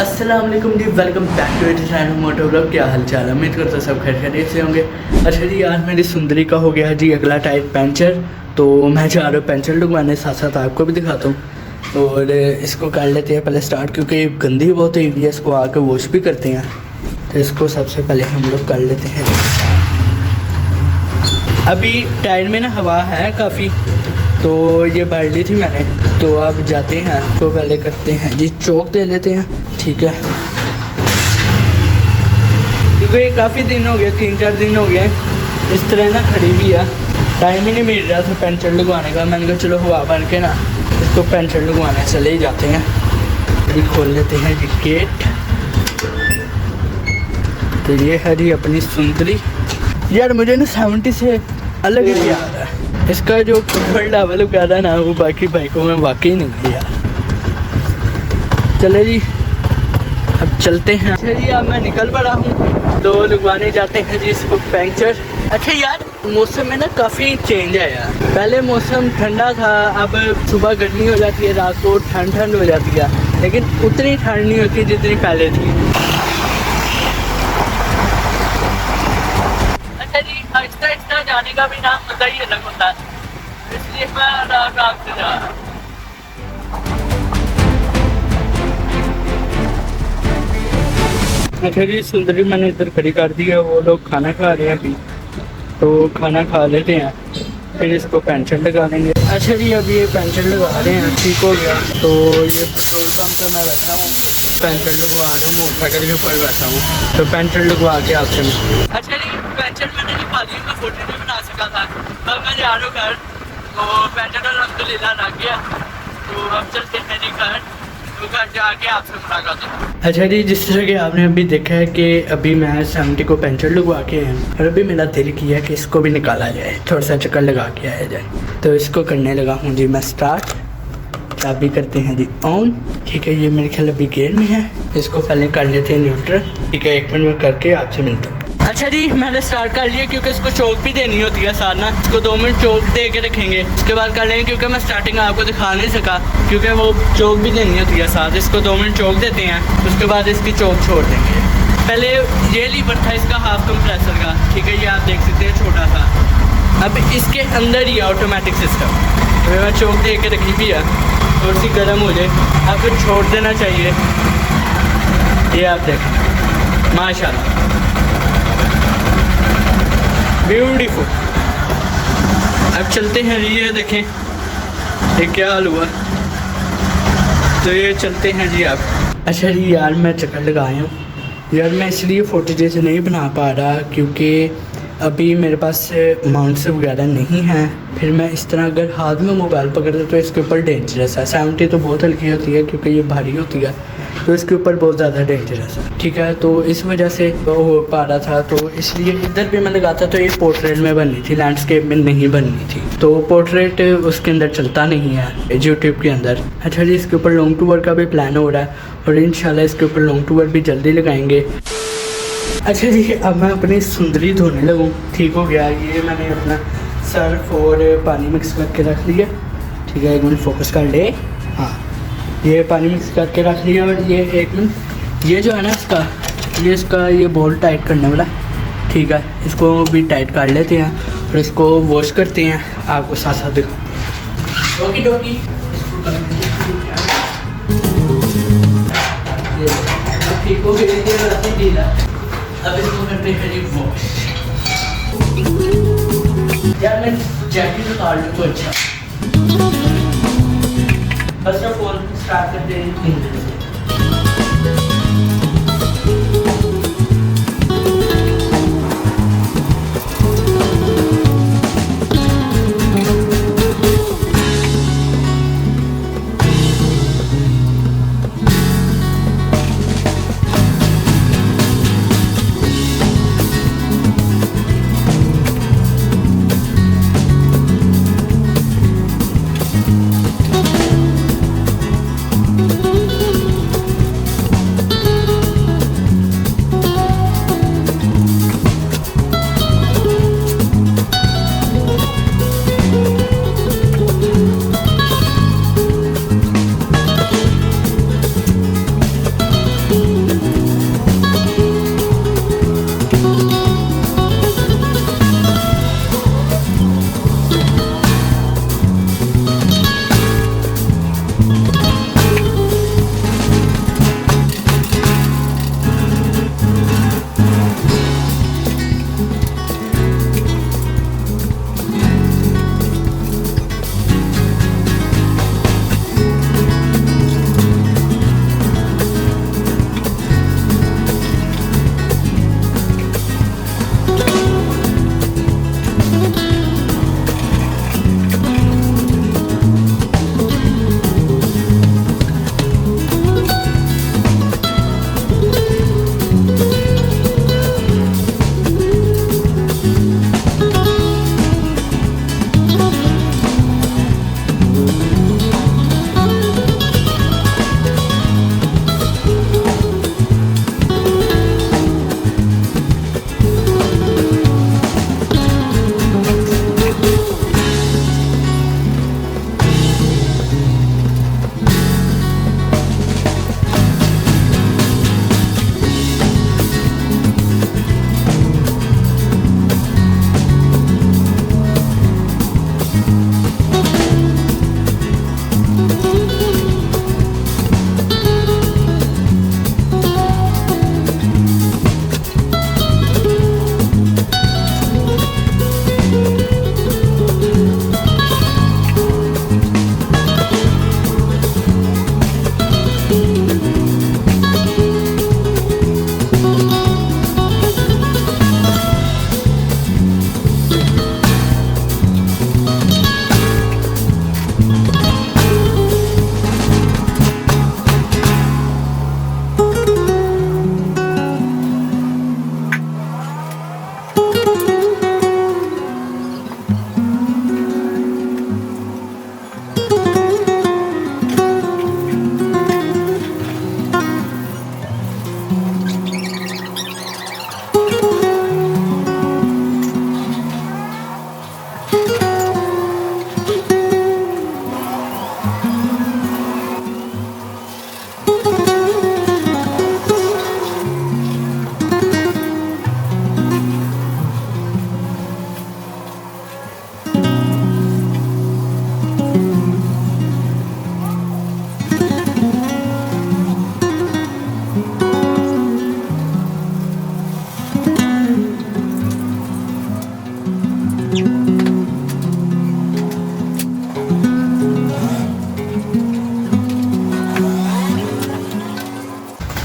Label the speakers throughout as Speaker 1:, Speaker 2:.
Speaker 1: अस्सलाम वालेकुम जी, welcome back to it channel moto blog. क्या हाल चाल है? उम्मीद करता सब खैरियत से होंगे। अच्छा जी, आज मेरी सुंदरी का हो गया जी अगला टायर पंचर, तो मैं जा रहा हूँ पंचर लगवाने, साथ साथ आपको भी दिखाता हूँ। और इसको कर लेते हैं पहले स्टार्ट, क्योंकि गंदी बहुत हुई है, इसको आकर वॉश भी करते हैं। तो इसको सबसे पहले हम लोग कर लेते हैं। अभी टायर में ना हवा है काफ़ी, तो ये भर ली थी मैंने। तो अब जाते हैं, तो पहले करते हैं जी चौक दे लेते हैं, ठीक है। क्योंकि काफ़ी दिन हो गए, 3-4 दिन हो गए इस तरह ना खड़ी भी है, टाइम ही नहीं मिल रहा था पंचर लगवाने का। मैंने कहा चलो हवा भर के ना इसको पंचर लगवाने चले ही जाते हैं। अभी खोल लेते हैं जी गेट। तो ये है जी अपनी सुंदरी। यार मुझे ना 70 से अलग ही आ रहा है, इसका जो कंफर्ट लेवल वगैरह ना वो बाकी बाइकों में वाकई नहीं है यार। चले जी अब चलते हैं। अच्छा जी, अब मैं निकल पड़ा हूँ, तो लगवाने जाते हैं जी इसको पंचर। अच्छा यार, मौसम में ना काफ़ी चेंज है यार। पहले मौसम ठंडा था, अब सुबह गर्मी हो जाती है, रात को ठंड हो जाती है, लेकिन उतनी ठंड नहीं होती जितनी पहले थी। अच्छा जी, आहिस्ता जाने का भी नाम मजा ही अलग होता है, इसलिए मैं आराम से जा रहा हूँ। अच्छा जी, सुंदरी मैंने इधर खड़ी कर दी है, वो लोग खाना खा रहे हैं अभी, तो खाना खा लेते हैं, फिर इसको पेंशन लगा लेंगे। अच्छा जी, अभी ये पेंशन लगा रहे हैं, ठीक हो गया। तो ये पेट्रोल पंप पे मैं बैठा हूँ, पेंशन लगवा रहा हूँ, मोटरसाइकिल के ऊपर बैठा हूँ, तो पेंशन लगवा के आपसे मिलूँ। अच्छा जी, पेंशन मैंने लगवा दी, मैं फोटो नहीं बना सका था, अब मैं जा रहा हूँ घर। तो पेंशन अल्हम्दुलिल्लाह लग गया, तो अब चलते हैं जी घर, तो घर जाके आपसे मुलाकात होगी। अच्छा जी, जिस तरह कि आपने अभी देखा है कि अभी मैं 70 को पंचर लगवा के हैं, और अभी मेरा दिल किया कि इसको भी निकाला जाए, थोड़ा सा चक्कर लगा के आया जाए। तो इसको करने लगा हूँ जी मैं स्टार्ट। अभी करते हैं जी ऑन, ठीक है। ये मेरे ख्याल अभी गेयर में है, इसको पहले कर लेते हैं न्यूट्रल, ठीक है। 1 मिनट में करके आपसे मिलता हूँ। अच्छा जी, मैंने स्टार्ट कर लिया, क्योंकि इसको चौक भी देनी होती है साथ ना, इसको 2 मिनट चौक दे के रखेंगे, उसके बाद कर लेंगे, क्योंकि मैं स्टार्टिंग आपको दिखा नहीं सका, क्योंकि वो चौक भी देनी होती है साथ। इसको 2 मिनट चौक देते हैं, उसके बाद इसकी चौक छोड़ देंगे। पहले ये लीवर था इसका हाफ कंप्रेसर का, ठीक है, ये आप देख सकते हैं छोटा था। अब इसके अंदर ही ऑटोमेटिक सिस्टम, अभी मैं चौक दे के रखी भी है, थोड़ी सी गर्म हो जाए, अब फिर छोड़ देना चाहिए। ये आप देखें, माशाल्लाह ब्यूटीफुल। अब चलते हैं, ये देखें ये क्या हाल हुआ, तो ये चलते हैं जी आप। अच्छा जी यार, मैं चक्कर लगाया हूँ यार, मैं इसलिए फुटेजेस नहीं बना पा रहा क्योंकि अभी मेरे पास माउंट्स वगैरह नहीं हैं। फिर मैं इस तरह अगर हाथ में मोबाइल पकड़ता तो इसके ऊपर डेंजरस है। 70 तो बहुत हल्की होती है क्योंकि ये भारी होती है, तो इसके ऊपर बहुत ज़्यादा डेंजरस है, ठीक है। तो इस वजह से वो हो पा रहा था, तो इसलिए इधर भी मैं लगाता तो ये पोर्ट्रेट में बननी थी, लैंडस्केप में नहीं बननी थी। तो पोर्ट्रेट उसके अंदर चलता नहीं है यूट्यूब के अंदर। अच्छा जी, इसके ऊपर लॉन्ग टूर का भी प्लान हो रहा है, और इंशाल्लाह इसके ऊपर लॉन्ग टूर भी जल्दी लगाएंगे। अच्छा जी, अब मैं अपनी सुंदरी धोने लगूँ, ठीक हो गया। ये मैंने अपना सर्फ और पानी मिक्स करके रख लिया, ठीक है। 1 मिनट फोकस कर ले, हाँ, ये पानी मिक्स करके रख लिया। और ये 1 मिनट, ये जो है ना इसका ये बोल्ट टाइट करने वाला, ठीक है, इसको भी टाइट कर लेते हैं और इसको वॉश करते हैं, आपको साथ साथ दिखाओ। डोकी ठीक हो गया, अब इसको करते हैं जी वॉश। यार मैं जैकेट उतार लूँ तो अच्छा। फर्स्ट ऑफ ऑल स्टार्ट करते हैं इंजन से।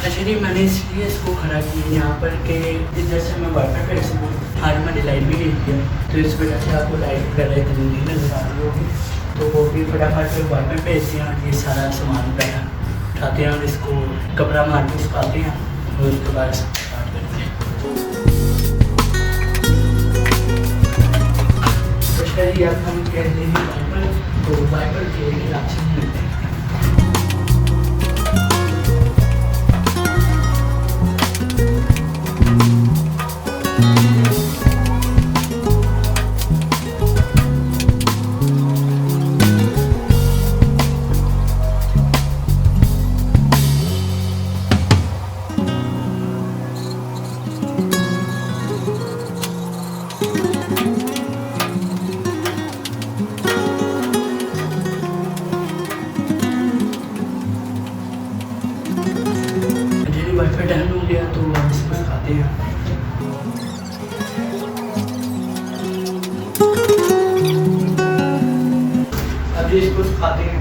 Speaker 1: एक्चुअली मैंने इसलिए इसको खड़ा किया यहाँ पर कि जैसे मैं वाईफाई पे सकूँ, हाथ में लाइट भी नहीं किया, तो इस वजह से आपको लाइट वगैरह इतनी नहीं नजर आ रही होगी। तो वो भी फटाफट वाईफाई पे ऐसे हैं, ये सारा सामान पे उठाते हैं और इसको कपड़ा मार के सुखाते हैं और उसके बाद स्टार्ट करते हैं। तो शायद आप हम कहते हैं वाईफाई, तो वाईफाई के ऑप्शन मिलते हैं। वाईफाई डन हो गया तो हम इसको सिखाते हैं। अभी इसको सिखाते हैं।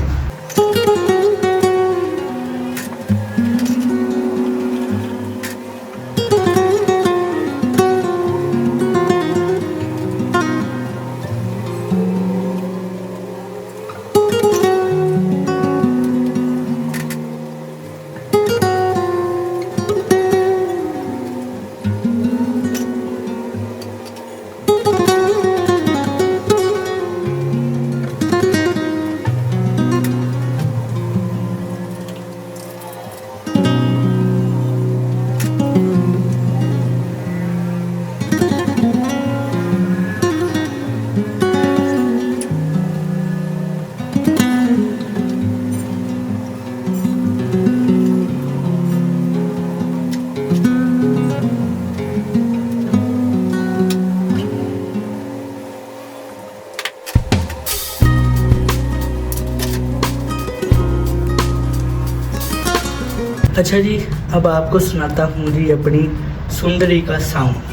Speaker 1: अच्छा जी, अब आपको सुनाता हूँ जी अपनी सुंदरी का साउंड।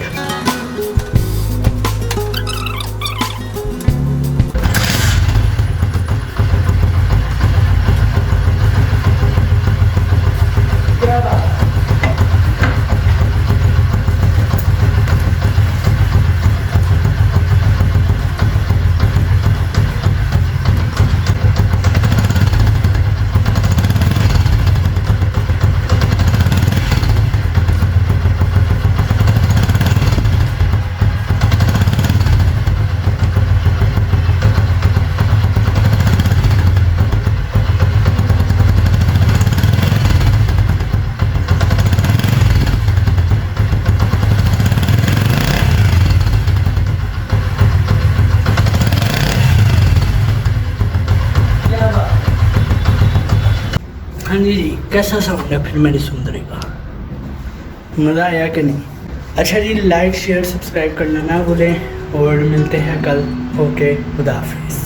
Speaker 1: कैसा साउंड है फिर मेरी सुंदरी का, मज़ा आया कि नहीं? अच्छा जी, लाइक शेयर सब्सक्राइब करना ना भूलें और मिलते हैं कल। ओके, खुदा हाफिज़।